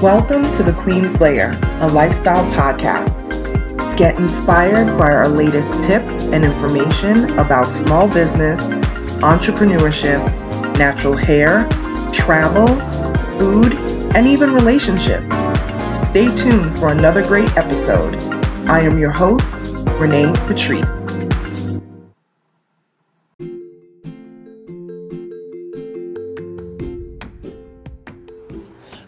Welcome to the Queen's Lair, a lifestyle podcast. Get inspired by our latest tips and information about small business, entrepreneurship, natural hair, travel, food, and even relationships. Stay tuned for another great episode. I am your host, Renee Patrice.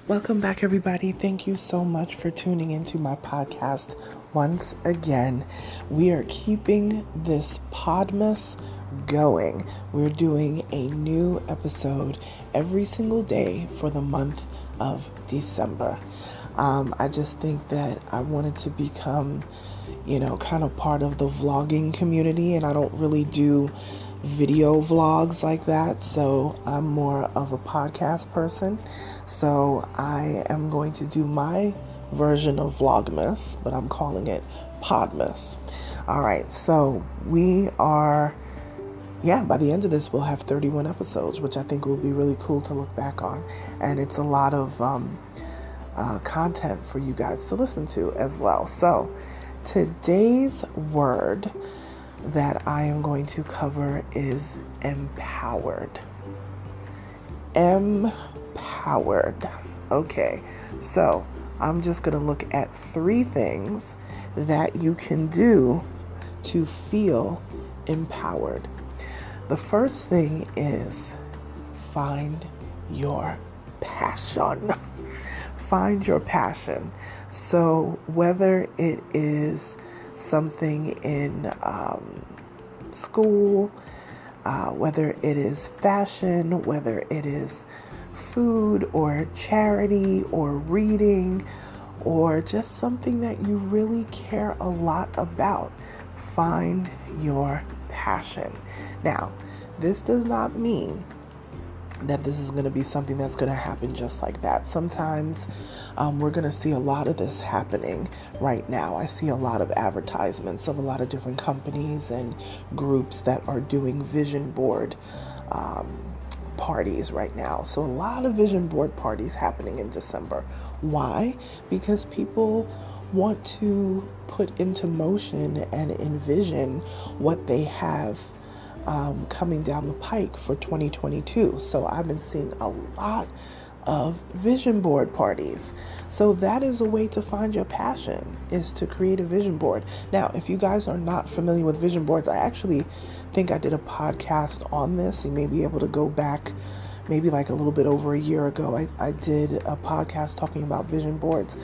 Welcome back, everybody. Thank you so much for tuning into my podcast once again. We are keeping this PODmas going. We're doing a new episode every single day for the month of December. I just think that I wanted to become, kind of part of the vlogging community, and I don't really do video vlogs like that, so I'm more of a podcast person. So I am going to do my version of Vlogmas, but I'm calling it PODmas. All right, so we are, by the end of this, we'll have 31 episodes, which I think will be really cool to look back on. And it's a lot of content for you guys to listen to as well. So today's word that I am going to cover is empowered. Empowered. Okay, so I'm just going to look at 3 things that you can do to feel empowered. The first thing is find your passion. Find your passion. So whether it is something in school, whether it is fashion, whether it is food or charity or reading, or just something that you really care a lot about, find your passion. Now, this does not mean that this is going to be something that's going to happen just like that. Sometimes we're going to see a lot of this happening right now. I see a lot of advertisements of a lot of different companies and groups that are doing vision board parties right now. So a lot of vision board parties happening in December. Why? Because people want to put into motion and envision what they have coming down the pike for 2022. So I've been seeing a lot of vision board parties. So that is a way to find your passion, is to create a vision board. Now, if you guys are not familiar with vision boards, I actually think I did a podcast on this. You may be able to go back maybe like a little bit over a year ago. I did a podcast talking about vision boards.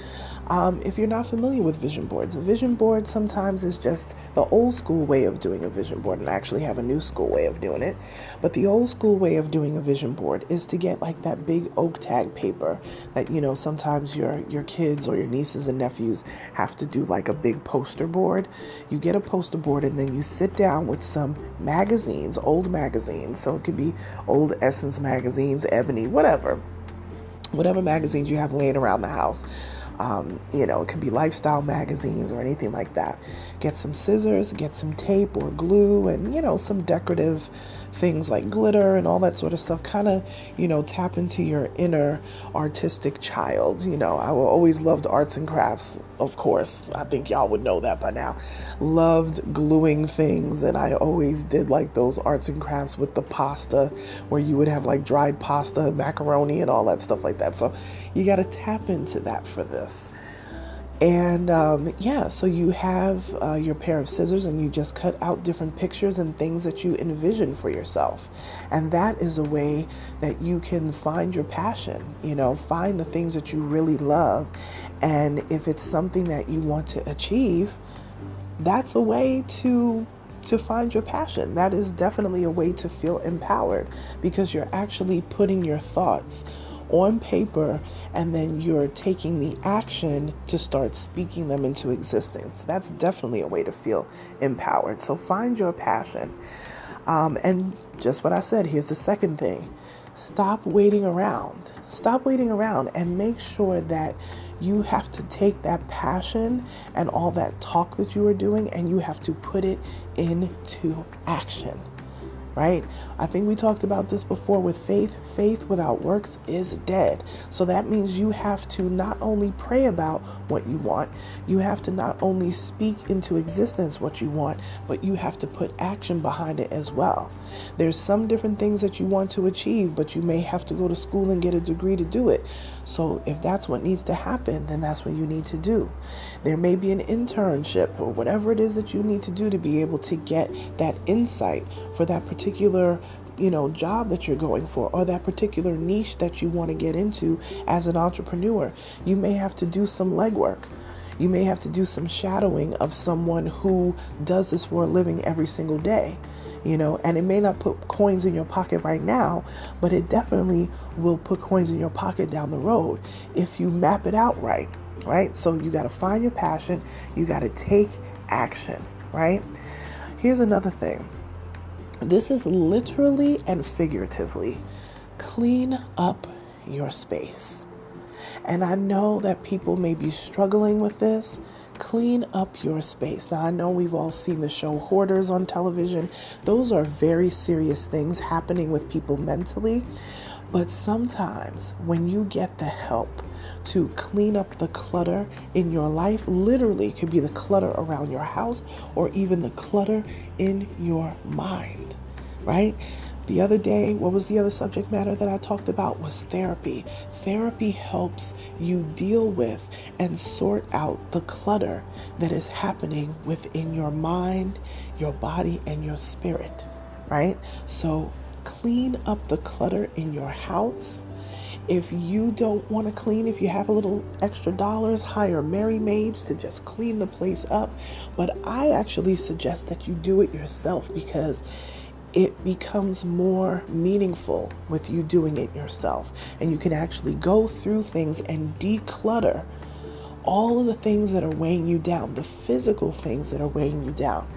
If you're not familiar with vision boards, a vision board sometimes is just the old school way of doing a vision board, and I actually have a new school way of doing it. But the old school way of doing a vision board is to get like that big oak tag paper that, sometimes your kids or your nieces and nephews have to do like a big poster board. You get a poster board and then you sit down with some magazines, old magazines. So it could be old Essence magazines, Ebony, whatever magazines you have laying around the house. It could be lifestyle magazines or anything like that. Get some scissors, get some tape or glue, and, some decorative things like glitter and all that sort of stuff. Kind of, tap into your inner artistic child. I always loved arts and crafts, of course. I think y'all would know that by now. Loved gluing things, and I always did like those arts and crafts with the pasta, where you would have like dried pasta, macaroni, and all that stuff like that. So you got to tap into that for this. And so you have your pair of scissors, and you just cut out different pictures and things that you envision for yourself. And that is a way that you can find your passion, find the things that you really love. And if it's something that you want to achieve, that's a way to find your passion. That is definitely a way to feel empowered, because you're actually putting your thoughts on paper, and then you're taking the action to start speaking them into existence. That's definitely a way to feel empowered. So find your passion. And just what I said, here's the second thing. Stop waiting around. Stop waiting around and make sure that you have to take that passion and all that talk that you are doing, and you have to put it into action. right? I think we talked about this before with faith. Faith without works is dead. So that means you have to not only pray about what you want, you have to not only speak into existence what you want, but you have to put action behind it as well. There's some different things that you want to achieve, but you may have to go to school and get a degree to do it. So if that's what needs to happen, then that's what you need to do. There may be an internship or whatever it is that you need to do to be able to get that insight for that particular job that you're going for, or that particular niche that you want to get into as an entrepreneur. You may have to do some legwork. You may have to do some shadowing of someone who does this for a living every single day. And it may not put coins in your pocket right now, but it definitely will put coins in your pocket down the road if you map it out right? So you got to find your passion. You got to take action, right? Here's another thing. This is literally and figuratively clean up your space. And I know that people may be struggling with this. Clean up your space. Now, I know we've all seen the show Hoarders on television. Those are very serious things happening with people mentally. But sometimes when you get the help to clean up the clutter in your life, literally it could be the clutter around your house or even the clutter in your mind, right? The other day, what was the other subject matter that I talked about was therapy. Therapy helps you deal with and sort out the clutter that is happening within your mind, your body, and your spirit, right? So clean up the clutter in your house. If you don't want to clean, if you have a little extra dollars, hire Merry Maids to just clean the place up. But I actually suggest that you do it yourself because it becomes more meaningful with you doing it yourself. And you can actually go through things and declutter all of the things that are weighing you down, the physical things that are weighing you down.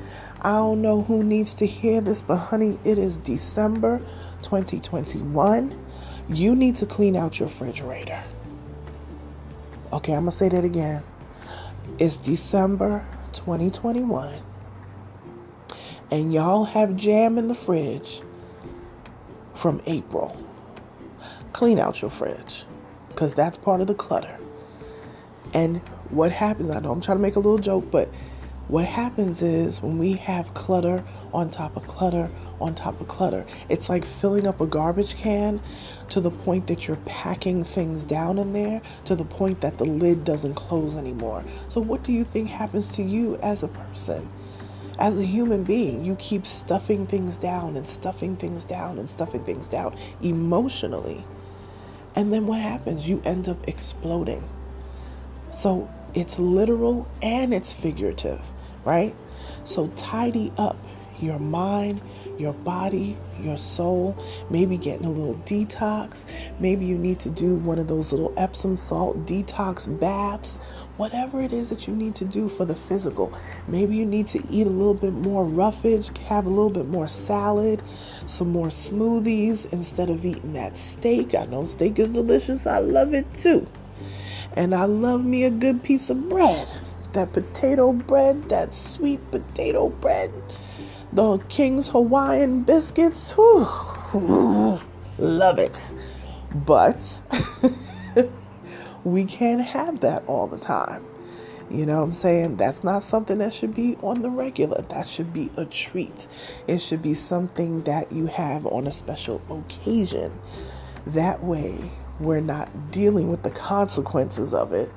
I don't know who needs to hear this, but honey, it is December 2021. You need to clean out your refrigerator. Okay, I'm going to say that again. It's December 2021. And y'all have jam in the fridge from April. Clean out your fridge because that's part of the clutter. And what happens, I know I'm trying to make a little joke, but what happens is when we have clutter on top of clutter on top of clutter, it's like filling up a garbage can to the point that you're packing things down in there to the point that the lid doesn't close anymore. So what do you think happens to you as a person? As a human being, you keep stuffing things down and stuffing things down and stuffing things down emotionally. And then what happens? You end up exploding. So it's literal and it's figurative, right? So tidy up your mind, your body, your soul, maybe getting a little detox. Maybe you need to do one of those little Epsom salt detox baths. Whatever it is that you need to do for the physical. Maybe you need to eat a little bit more roughage, have a little bit more salad, some more smoothies instead of eating that steak. I know steak is delicious. I love it too. And I love me a good piece of bread. That potato bread, that sweet potato bread. The King's Hawaiian biscuits. Whew, love it. But we can't have that all the time. You know what I'm saying? That's not something that should be on the regular. That should be a treat. It should be something that you have on a special occasion. That way, we're not dealing with the consequences of it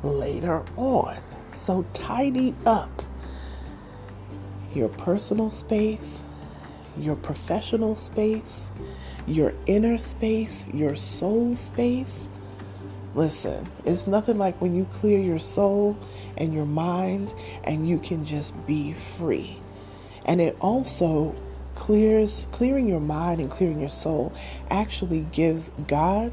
later on. So tidy up your personal space, your professional space, your inner space, your soul space. Listen, it's nothing like when you clear your soul and your mind and you can just be free. And it also clearing your mind and clearing your soul actually gives God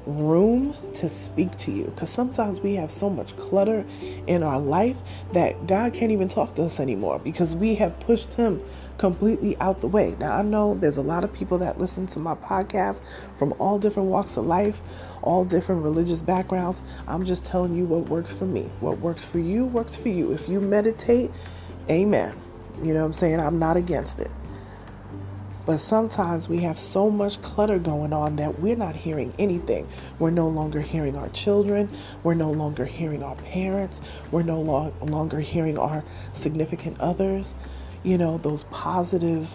room to speak to you, because sometimes we have so much clutter in our life that God can't even talk to us anymore because we have pushed him completely out the way. Now, I know there's a lot of people that listen to my podcast from all different walks of life, all different religious backgrounds. I'm just telling you what works for me. What works for you works for you. If you meditate, amen. You know what I'm saying? I'm not against it. But sometimes we have so much clutter going on that we're not hearing anything. We're no longer hearing our children. We're no longer hearing our parents. We're no longer hearing our significant others. Those positive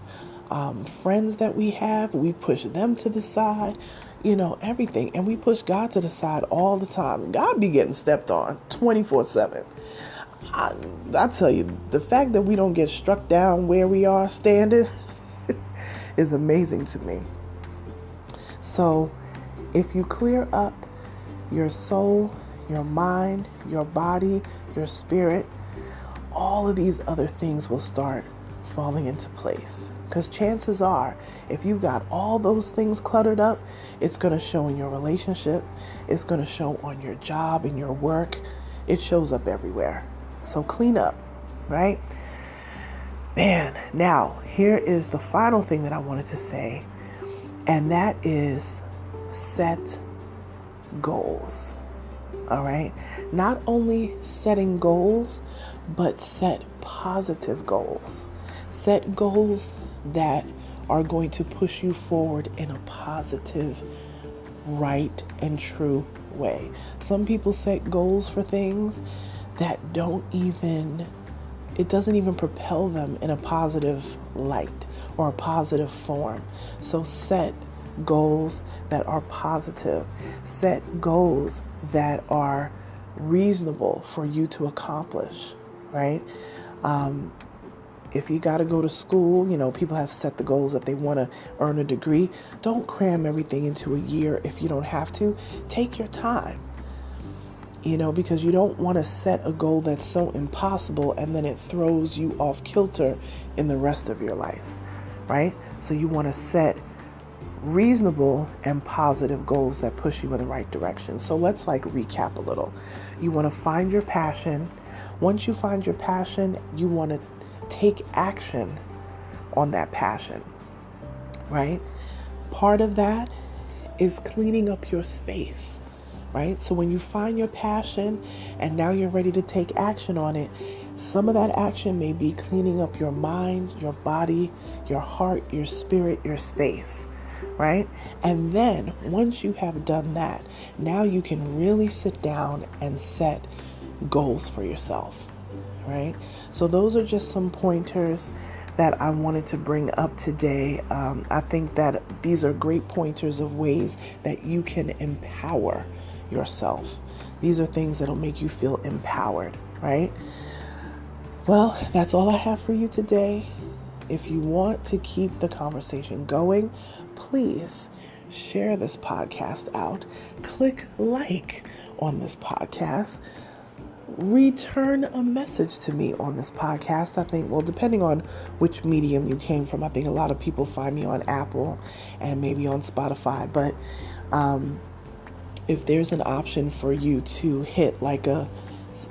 friends that we have, we push them to the side, everything. And we push God to the side all the time. God be getting stepped on 24/7. I tell you, the fact that we don't get struck down where we are standing is amazing to me. So if you clear up your soul, your mind, your body, your spirit, all of these other things will start falling into place. Because chances are, if you got all those things cluttered up, it's going to show in your relationship. It's going to show on your job, in your work. It shows up everywhere. So clean up, right? Man, now here is the final thing that I wanted to say, and that is set goals. All right? Not only setting goals, but set positive goals. Set goals that are going to push you forward in a positive, right, and true way. Some people set goals for things that it doesn't even propel them in a positive light or a positive form. So set goals that are positive. Set goals that are reasonable for you to accomplish, right? If you got to go to school, people have set the goals that they want to earn a degree. Don't cram everything into a year if you don't have to. Take your time. Because you don't want to set a goal that's so impossible and then it throws you off kilter in the rest of your life, right? So you want to set reasonable and positive goals that push you in the right direction. So let's recap a little. You want to find your passion. Once you find your passion, you want to take action on that passion, right? Part of that is cleaning up your space. Right? So when you find your passion and now you're ready to take action on it, some of that action may be cleaning up your mind, your body, your heart, your spirit, your space, right? And then once you have done that, now you can really sit down and set goals for yourself, right? So those are just some pointers that I wanted to bring up today. I think that these are great pointers of ways that you can empower yourself. These are things that'll make you feel empowered, right? Well, that's all I have for you today. If you want to keep the conversation going, please share this podcast out. Click like on this podcast. Return a message to me on this podcast. I think, depending on which medium you came from, I think a lot of people find me on Apple and maybe on Spotify, but if there's an option for you to hit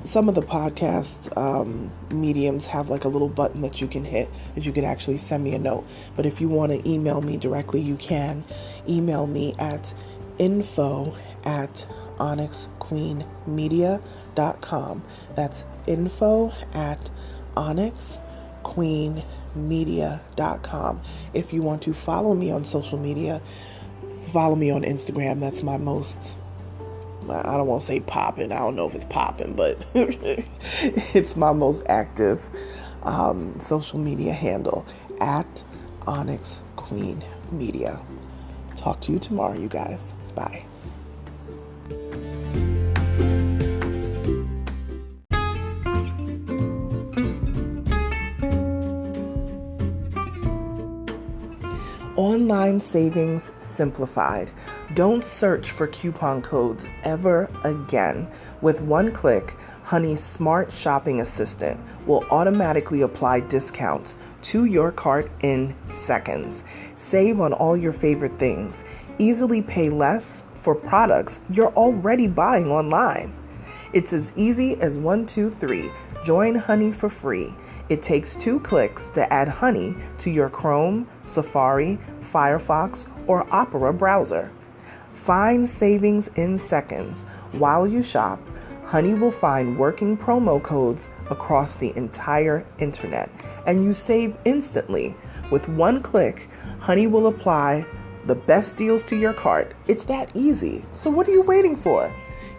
some of the podcast mediums have a little button that you can hit, that you can actually send me a note. But if you want to email me directly, you can email me at info@onyxqueenmedia.com. That's info@onyxqueenmedia.com. If you want to follow me on social media, follow me on Instagram. That's my most, I don't want to say popping. I don't know if it's popping, but it's my most active social media handle, @onyxqueenmedia. Talk to you tomorrow, you guys. Bye. Online savings simplified. Don't search for coupon codes ever again. With one click, Honey's smart shopping assistant will automatically apply discounts to your cart in seconds. Save on all your favorite things. Easily pay less for products you're already buying online. It's as easy as 1, 2, 3. Join Honey for free. It takes 2 clicks to add Honey to your Chrome, Safari, Firefox, or Opera browser. Find savings in seconds. While you shop, Honey will find working promo codes across the entire internet, and you save instantly. With one click, Honey will apply the best deals to your cart. It's that easy. So what are you waiting for?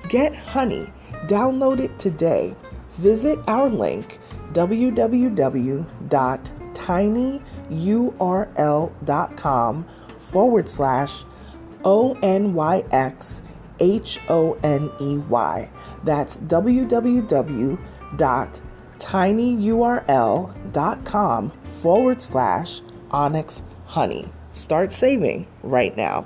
Get Honey. Download it today. Visit our link, www.tinyurl.com/ONYXHONEY. That's www.tinyurl.com/Onyx Honey. Start saving right now.